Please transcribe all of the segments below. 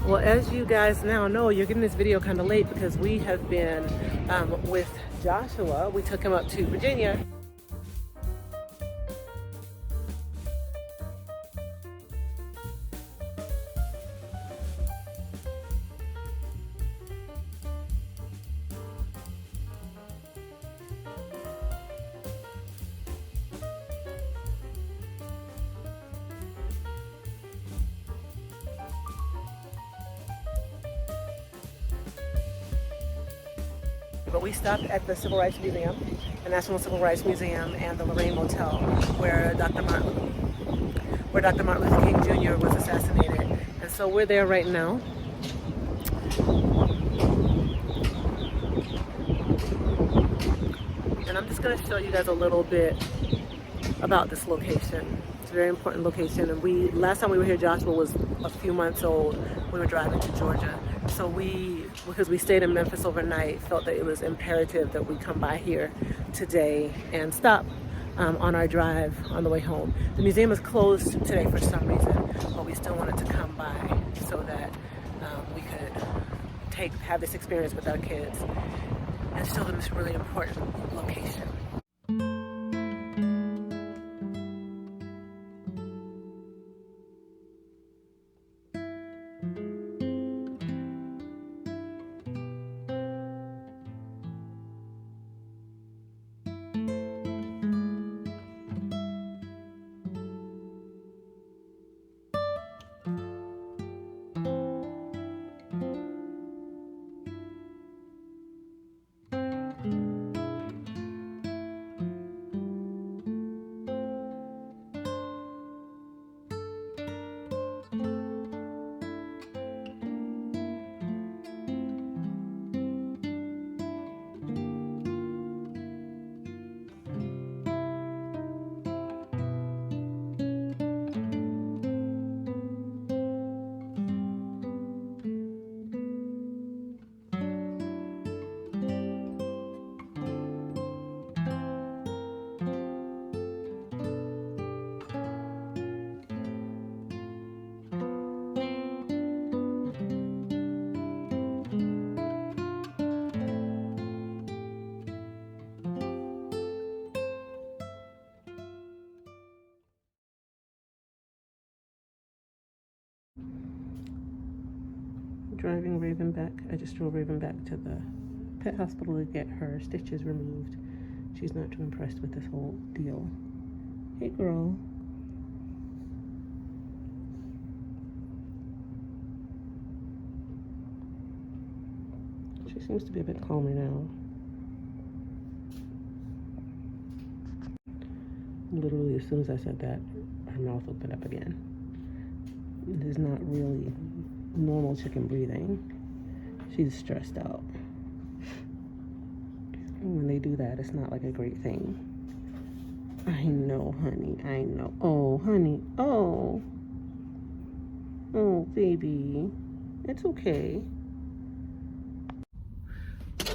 Well, as you guys now know, you're getting this video kind of late because we have been with Joshua. We took him up to Virginia. But we stopped at the Civil Rights Museum, the National Civil Rights Museum, and the Lorraine Motel, where Dr. Martin Luther King Jr. was assassinated. And so we're there right now. And I'm just going to show you guys a little bit about this location. It's a very important location. And last time we were here, Joshua was a few months old. We were driving to Georgia. So because we stayed in Memphis overnight, felt that it was imperative that we come by here today and stop on our drive on the way home. The museum is closed today for some reason, but we still wanted to come by so that we could have this experience with our kids and show them this really important location. Driving Raven back. I just drove Raven back to the pet hospital to get her stitches removed. She's not too impressed with this whole deal. Hey girl. She seems to be a bit calmer now. Literally, as soon as I said that, her mouth opened up again. It is not really normal chicken breathing. She's stressed out. When they do that, it's not like a great thing. I know, honey. I know. Oh, honey. Oh. Oh, baby. It's okay.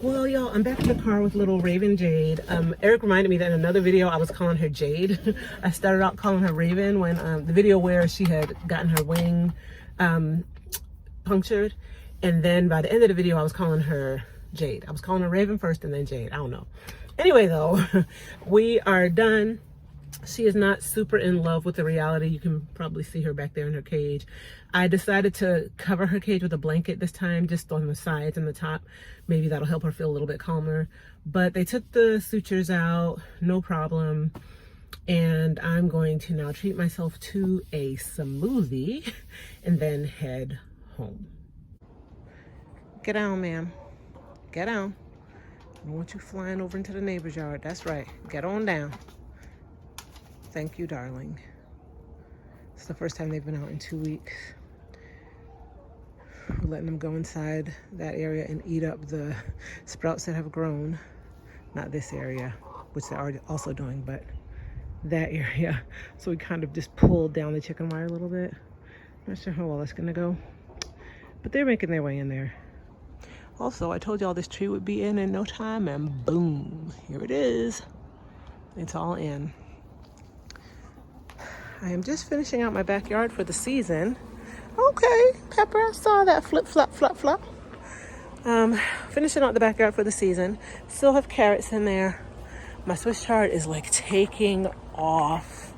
Well, y'all, I'm back in the car with little Raven Jade. Eric reminded me that in another video I was calling her Jade. I started out calling her Raven when the video where she had gotten her wing punctured, and then by the end of the video I was calling her Jade. I was calling her Raven first and then Jade. I don't know. Anyway, though, we are done. She is not super in love with the reality. You can probably see her back there in her cage. I decided to cover her cage with a blanket this time, just on the sides and the top. Maybe that'll help her feel a little bit calmer. But they took the sutures out, no problem. And I'm going to now treat myself to a smoothie and then head home. Get down, ma'am. Get down. I don't want you flying over into the neighbor's yard. That's right. Get on down. Thank you, darling. It's the first time they've been out in 2 weeks. We're letting them go inside that area and eat up the sprouts that have grown. Not this area, which they're already also doing, but that area. So we kind of just pulled down the chicken wire a little bit. Not sure how well that's gonna go, but they're making their way in there. Also, I told y'all this tree would be in no time, and boom, here it is. It's all in. I am just finishing out my backyard for the season. Okay, Pepper, I saw that flip, flop, flop, flop. Finishing out the backyard for the season. Still have carrots in there. My Swiss chard is like taking off.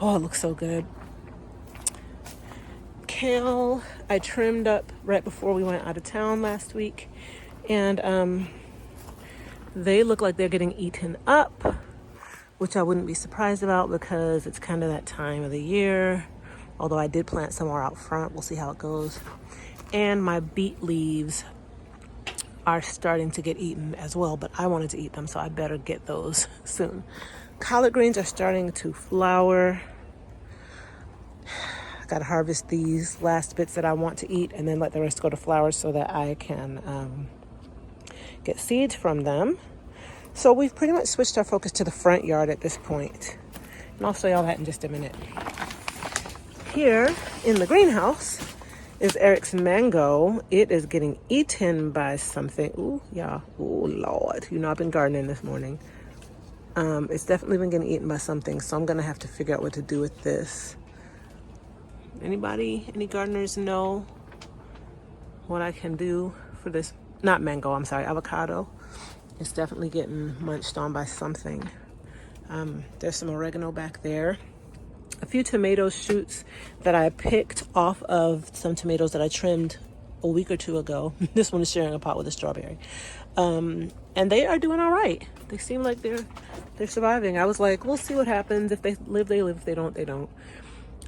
Oh, it looks so good. Kale, I trimmed up right before we went out of town last week. And they look like they're getting eaten up, which I wouldn't be surprised about because it's kind of that time of the year. Although I did plant some more out front. We'll see how it goes. And my beet leaves are starting to get eaten as well, but I wanted to eat them, so I better get those soon. Collard greens are starting to flower. I gotta harvest these last bits that I want to eat and then let the rest go to flower so that I can get seeds from them. So we've pretty much switched our focus to the front yard at this point. And I'll show y'all that in just a minute. Here in the greenhouse is Eric's mango. It is getting eaten by something. Ooh, yeah. Oh, Lord. You know, I've been gardening this morning. It's definitely been getting eaten by something, so I'm going to have to figure out what to do with this. Anybody, any gardeners know what I can do for this? Not mango, I'm sorry, avocado. It's definitely getting munched on by something. There's some oregano back there. A few tomato shoots that I picked off of some tomatoes that I trimmed a week or two ago. This one is sharing a pot with a strawberry. And they are doing all right. They seem like they're surviving. I was like, we'll see what happens. If they live, they live. If they don't, they don't.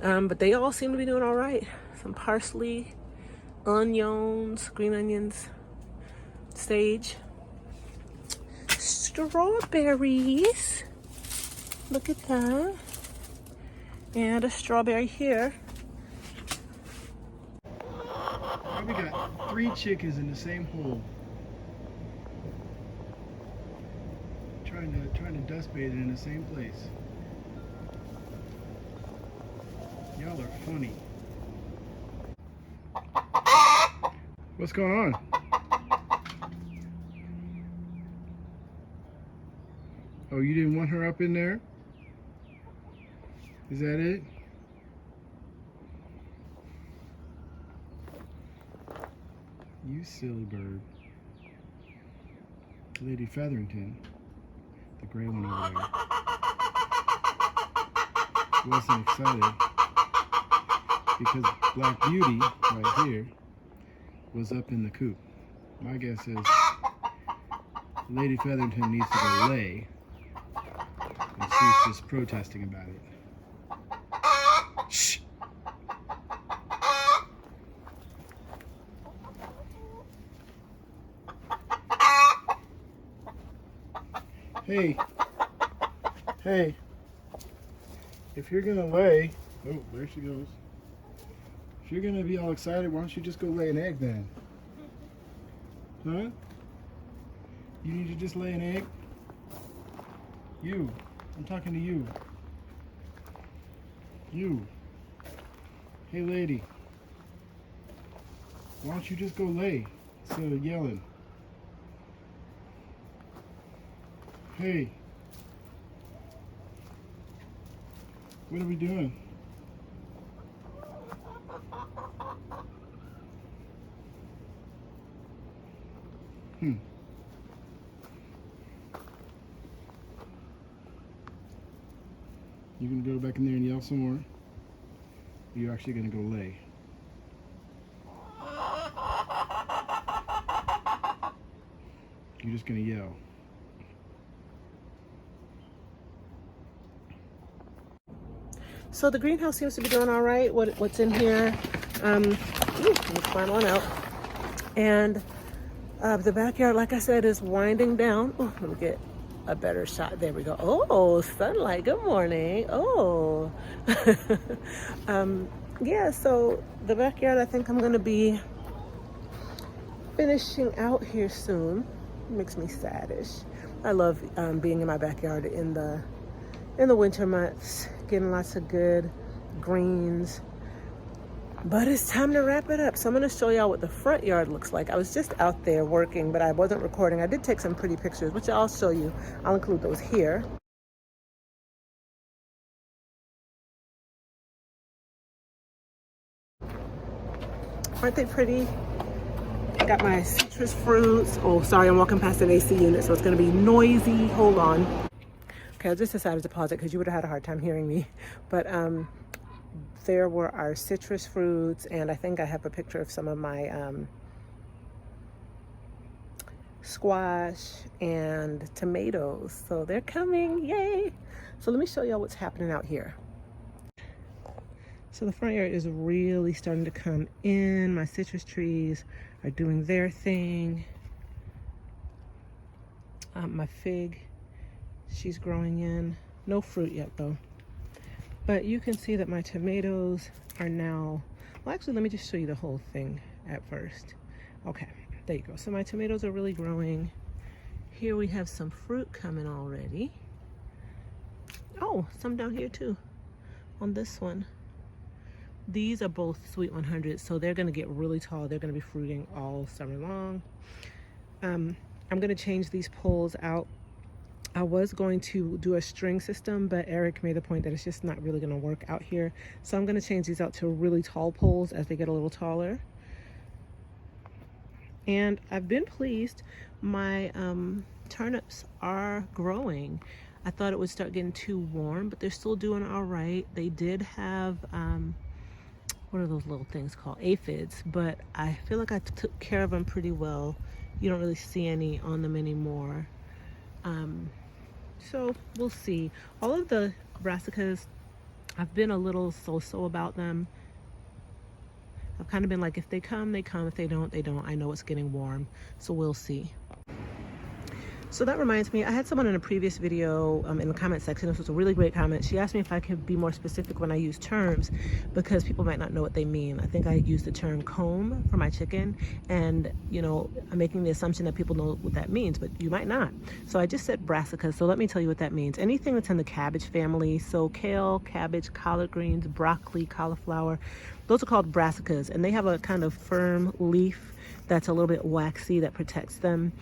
But they all seem to be doing all right. Some parsley, onions, green onions, sage, strawberries. Look at that. And a strawberry here. We got 3 chickens in the same hole. Trying to dust bathe in the same place. Y'all are funny. What's going on? Oh, you didn't want her up in there? Is that it? You silly bird. Lady Featherington, the gray one over there, wasn't excited because Black Beauty, right here, was up in the coop. My guess is Lady Featherington needs to go lay, and she's just protesting about it. Shh! Hey, hey, if you're gonna lay, oh, there she goes. If you're gonna be all excited, why don't you just go lay an egg then? Huh? You need to just lay an egg? You, I'm talking to you. You. Hey lady, why don't you just go lay instead of yelling? Hey, what are we doing? You gonna go back in there and yell some more? Or you're actually gonna go lay? You're just gonna yell. So the greenhouse seems to be doing all right. What's in here? Let me climb on out. And the backyard, like I said, is winding down. Oh, let me get a better shot. There we go. Oh, sunlight. Good morning. Oh. Yeah, so the backyard, I think I'm going to be finishing out here soon. It makes me saddish. I love being in my backyard in the winter months, getting lots of good greens. But it's time to wrap it up. So I'm going to show y'all what the front yard looks like. I was just out there working, but I wasn't recording. I did take some pretty pictures, which I'll show you. I'll include those here. Aren't they pretty? I got my citrus fruits. Oh, sorry, I'm walking past an AC unit, so it's gonna be noisy. Hold on. Okay, I just decided to pause it because you would have had a hard time hearing me. But there were our citrus fruits, and I think I have a picture of some of my squash and tomatoes. So they're coming, yay! So let me show y'all what's happening out here. So the front yard is really starting to come in. My citrus trees are doing their thing. My fig, she's growing in. No fruit yet though. But you can see that my tomatoes are now, well actually let me just show you the whole thing at first. Okay, there you go. So my tomatoes are really growing. Here we have some fruit coming already. Oh, some down here too, on this one. These are both Sweet 100s, so they're gonna get really tall. They're gonna be fruiting all summer long. I'm gonna change these poles out. I was going to do a string system, but Eric made the point that it's just not really gonna work out here. So I'm gonna change these out to really tall poles as they get a little taller. And I've been pleased. My turnips are growing. I thought it would start getting too warm, but they're still doing all right. They did have, what are those little things called? Aphids, but I feel like I took care of them pretty well. You don't really see any on them anymore. So we'll see. All of the brassicas, I've been a little so-so about them. I've kind of been like, if they come, they come. If they don't, they don't. I know it's getting warm, so we'll see. So that reminds me, I had someone in a previous video in the comment section. This was a really great comment. She asked me if I could be more specific when I use terms because people might not know what they mean. I think I used the term comb for my chicken, and you know, I'm making the assumption that people know what that means, but you might not. So I just said brassicas. So let me tell you what that means. Anything that's in the cabbage family, so kale, cabbage, collard greens, broccoli, cauliflower, those are called brassicas, and they have a kind of firm leaf that's a little bit waxy that protects them.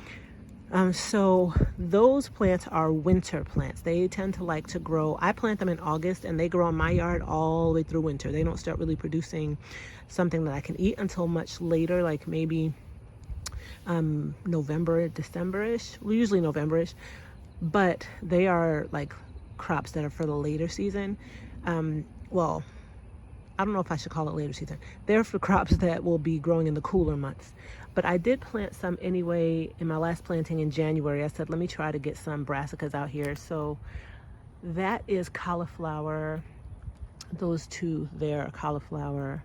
So those plants are winter plants. They tend to like to grow. I plant them in August and they grow in my yard all the way through winter. They don't start really producing something that I can eat until much later, like maybe November, December-ish. Well, usually November-ish. But they are like crops that are for the later season. Well, I don't know if I should call it later season. They're for crops that will be growing in the cooler months. But I did plant some anyway in my last planting in January. I said, let me try to get some brassicas out here. So that is cauliflower. Those two there are cauliflower.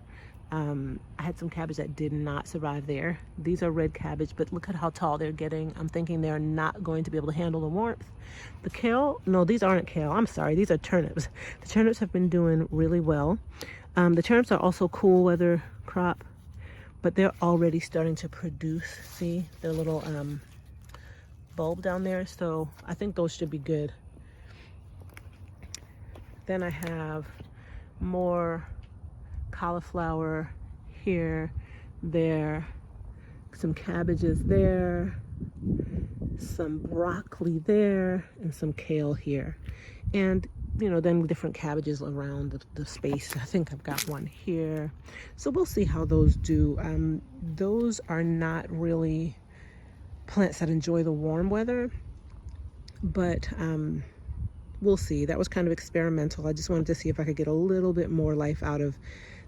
I had some cabbage that did not survive there. These are red cabbage, but look at how tall they're getting. I'm thinking they're not going to be able to handle the warmth. The kale, no, these aren't kale. I'm sorry, these are turnips. The turnips have been doing really well. The turnips are also cool weather crop, but they're already starting to produce. See their little bulb down there? So I think those should be good. Then I have more cauliflower here, there, some cabbages there, some broccoli there, and some kale here. And you know, then different cabbages around the space. I think I've got one here. So we'll see how those do. Those are not really plants that enjoy the warm weather, but we'll see. That was kind of experimental. I just wanted to see if I could get a little bit more life out of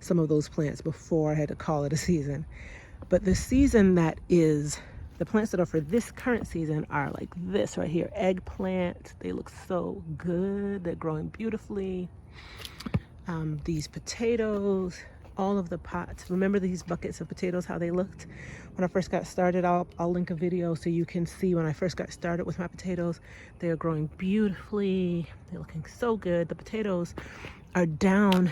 some of those plants before I had to call it a season. But the season that is, the plants that are for this current season are like this right here, eggplant. They look so good. They're growing beautifully. These potatoes, all of the pots. Remember these buckets of potatoes, how they looked when I first got started? I'll link a video so you can see when I first got started with my potatoes. They are growing beautifully. They're looking so good. The potatoes are down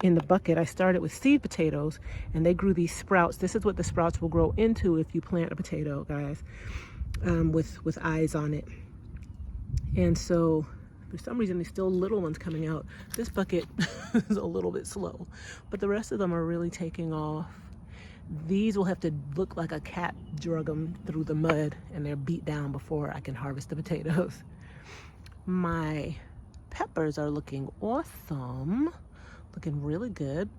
in the bucket. I started with seed potatoes and they grew these sprouts. This is what the sprouts will grow into if you plant a potato, guys, with eyes on it. And so for some reason there's still little ones coming out. This bucket is a little bit slow, but the rest of them are really taking off. These will have to look like a cat drug them through the mud and they're beat down before I can harvest the potatoes. My peppers are looking awesome. Looking really good.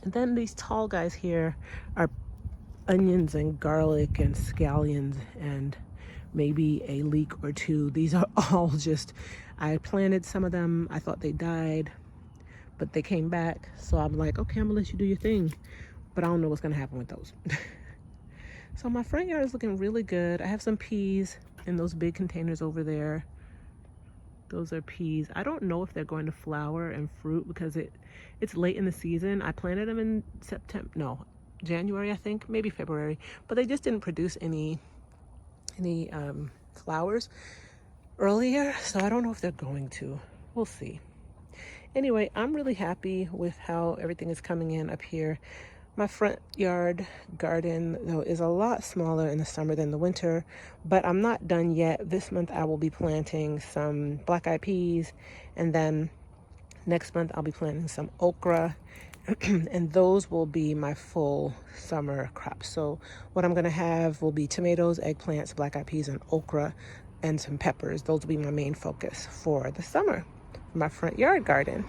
And then these tall guys here are onions and garlic and scallions and maybe a leek or two. These are all just, I planted some of them. I thought they died, but they came back. So I'm like, okay, I'm gonna let you do your thing. But I don't know what's gonna happen with those. So my front yard is looking really good. I have some peas in those big containers over there. Those are peas. I don't know if they're going to flower and fruit because it's late in the season. I planted them in January, I think, maybe February, but they just didn't produce any flowers earlier, so I don't know if they're going to. We'll see. Anyway, I'm really happy with how everything is coming in up here. My front yard garden, though, is a lot smaller in the summer than the winter, but I'm not done yet. This month I will be planting some black-eyed peas, and then next month I'll be planting some okra, and those will be my full summer crops. So what I'm gonna have will be tomatoes, eggplants, black-eyed peas, and okra, and some peppers. Those will be my main focus for the summer, for my front yard garden.